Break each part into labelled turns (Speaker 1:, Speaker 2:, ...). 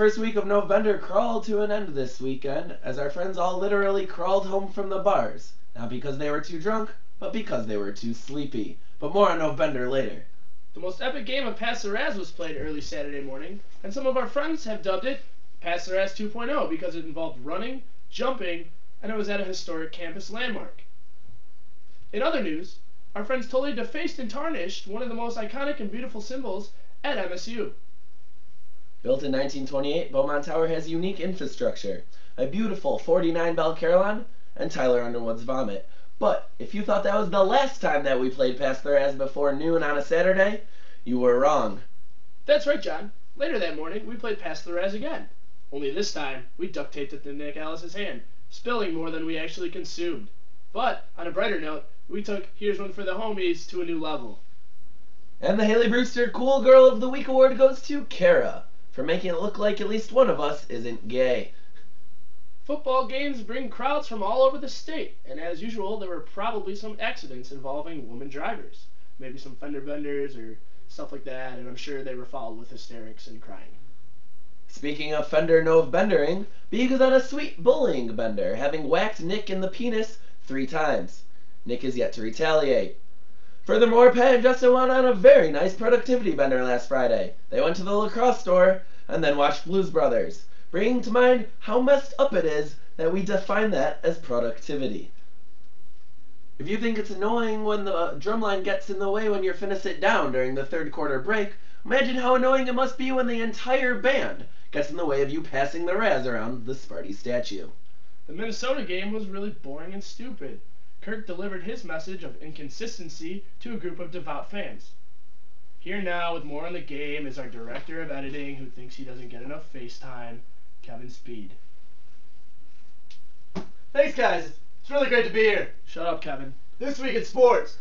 Speaker 1: first week of November crawled to an end this weekend as our friends all literally crawled home from the bars. Not because they were too drunk, but because they were too sleepy. But more on November later.
Speaker 2: The most epic game of Pass the Raz was played early Saturday morning, and some of our friends have dubbed it Pass the Raz 2.0 because it involved running, jumping, and it was at a historic campus landmark. In other news, our friends totally defaced and tarnished one of the most iconic and beautiful symbols at MSU.
Speaker 1: Built in 1928, Beaumont Tower has unique infrastructure, a beautiful 49 bell carillon, and Tyler Underwood's vomit. But if you thought that was the last time that we played Pass the Raz before noon on a Saturday, you were wrong.
Speaker 2: That's right, John. Later that morning, we played Pass the Raz again. Only this time, we duct taped it to Nick Ellis's hand, spilling more than we actually consumed. But, on a brighter note, we took Here's One for the Homies to a new level.
Speaker 1: And the Haley Brewster Cool Girl of the Week award goes to Kara for making it look like at least one of us isn't gay.
Speaker 2: Football games bring crowds from all over the state, and as usual, there were probably some accidents involving women drivers. Maybe some fender benders or stuff like that, and I'm sure they were followed with hysterics and crying.
Speaker 1: Speaking of fender nove bendering, Beeg is on a sweet bullying bender, having whacked Nick in the penis 3 times. Nick is yet to retaliate. Furthermore, Pat and Justin went on a very nice productivity bender last Friday. They went to the lacrosse store and then watched Blues Brothers, bringing to mind how messed up it is that we define that as productivity. If you think it's annoying when the drumline gets in the way when you're finna sit down during the third quarter break, imagine how annoying it must be when the entire band gets in the way of you passing the Raz around the Sparty statue.
Speaker 2: The Minnesota game was really boring and stupid. Kirk delivered his message of inconsistency to a group of devout fans. Here now with more on the game is our director of editing who thinks he doesn't get enough FaceTime, Kevin Speed.
Speaker 3: Thanks, guys. It's really great to be here.
Speaker 2: Shut up, Kevin.
Speaker 3: This week in sports,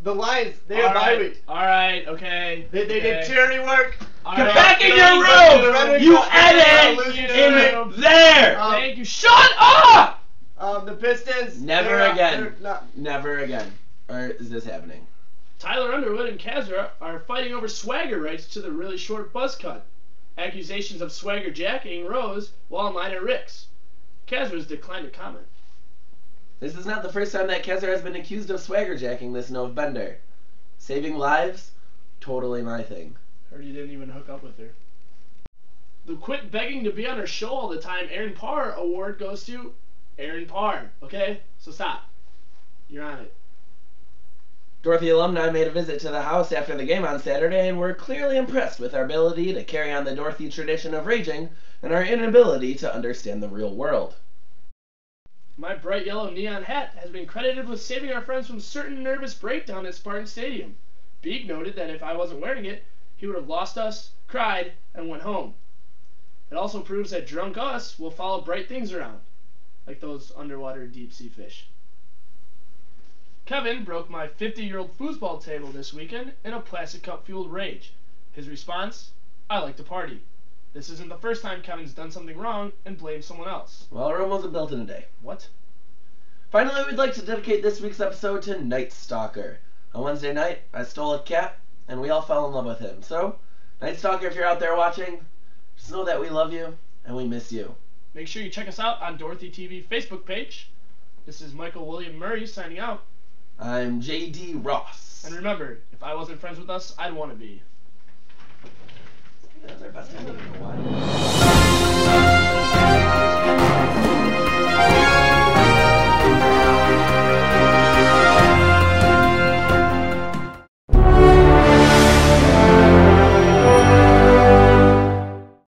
Speaker 3: the Lions, they had bye week.
Speaker 2: Alright, okay.
Speaker 3: They did charity work.
Speaker 1: Get back in your room! You edit in there!
Speaker 2: Thank you. Shut up!
Speaker 3: The Pistons.
Speaker 1: Never again. Never again. Or is this happening?
Speaker 2: Tyler Underwood and Kazra are fighting over swagger rights to the really short buzz cut. Accusations of swagger jacking rose while online at Rick's. Kazra's declined to comment.
Speaker 1: This is not the first time that Kessler has been accused of swagger jacking this November. Saving lives? Totally my thing.
Speaker 2: Heard he didn't even hook up with her. The quit begging to be on her show all the time Aaron Parr award goes to Aaron Parr, okay? So stop. You're on it.
Speaker 1: Dorothy alumni made a visit to the house after the game on Saturday and were clearly impressed with our ability to carry on the Dorothy tradition of raging and our inability to understand the real world.
Speaker 2: My bright yellow neon hat has been credited with saving our friends from certain nervous breakdown at Spartan Stadium. Beeg noted that if I wasn't wearing it, he would have lost us, cried, and went home. It also proves that drunk us will follow bright things around, like those underwater deep-sea fish. Kevin broke my 50-year-old foosball table this weekend in a plastic cup-fueled rage. His response? I like to party. This isn't the first time Kevin's done something wrong and blamed someone else.
Speaker 1: Well, Rome wasn't built in a day.
Speaker 2: What?
Speaker 1: Finally, we'd like to dedicate this week's episode to Night Stalker. On Wednesday night, I stole a cat, and we all fell in love with him. So, Night Stalker, if you're out there watching, just know that we love you, and we miss you.
Speaker 2: Make sure you check us out on Dorothy TV Facebook page. This is Michael William Murray signing out.
Speaker 1: I'm J.D. Ross.
Speaker 2: And remember, if I wasn't friends with us, I'd want to be.
Speaker 1: That's our best ending in a while.